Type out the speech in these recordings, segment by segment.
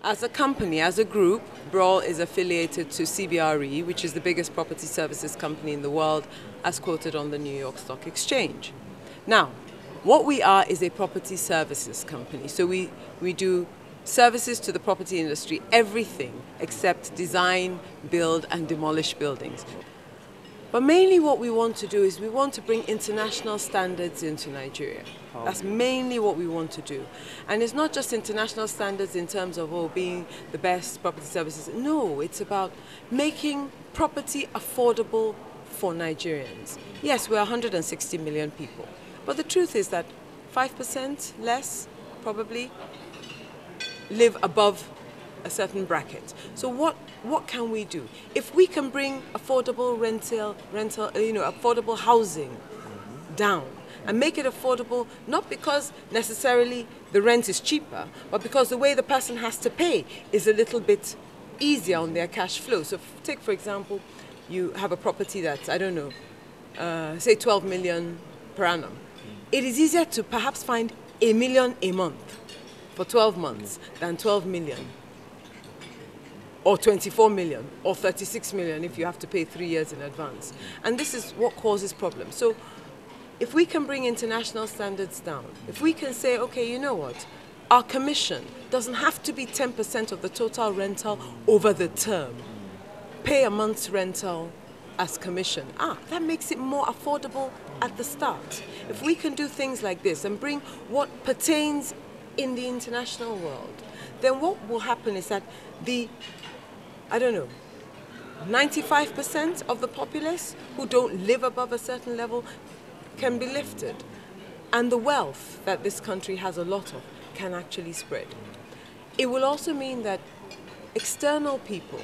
As a company, as a group, Broll is affiliated to CBRE, which is the biggest property services company in the world, as quoted on the New York Stock Exchange. Now, what we are is a property services company. So we do services to the property industry, everything except design, build, and demolish buildings. But mainly what we want to do is we want to bring international standards into Nigeria. That's mainly what we want to do. And it's not just international standards in terms of being the best property services. No, it's about making property affordable for Nigerians. Yes, we're 160 million people. But the truth is that 5% less, probably, live above a certain bracket. So what can we do? If we can bring affordable rental, affordable housing down and make it affordable, not because necessarily the rent is cheaper, but because the way the person has to pay is a little bit easier on their cash flow. So take, for example, you have a property that's, I don't know, say 12 million per annum. It is easier to perhaps find $1 million a month for 12 months than 12 million. Or 24 million, or 36 million if you have to pay 3 years in advance. And this is what causes problems. So if we can bring international standards down, if we can say, okay, you know what, our commission doesn't have to be 10% of the total rental over the term. Pay a month's rental as commission. That makes it more affordable at the start. If we can do things like this and bring what pertains in the international world, then what will happen is that the 95% of the populace who don't live above a certain level can be lifted. And the wealth that this country has a lot of can actually spread. It will also mean that external people,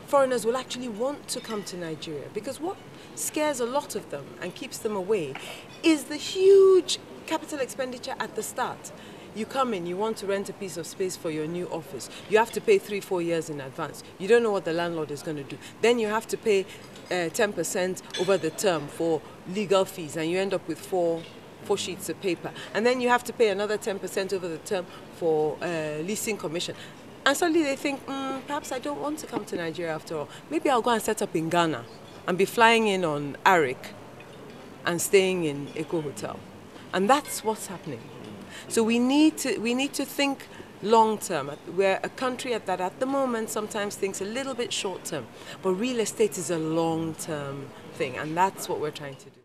foreigners will actually want to come to Nigeria, because what scares a lot of them and keeps them away is the huge capital expenditure at the start. You come in, you want to rent a piece of space for your new office. You have to pay 3-4 years in advance. You don't know what the landlord is going to do. Then you have to pay 10% over the term for legal fees, and you end up with four sheets of paper. And then you have to pay another 10% over the term for leasing commission. And suddenly they think, perhaps I don't want to come to Nigeria after all. Maybe I'll go and set up in Ghana and be flying in on Arik and staying in Eco Hotel. And that's what's happening. So we need to think long term. We're a country that at the moment sometimes thinks a little bit short term, but real estate is a long term thing, and that's what we're trying to do.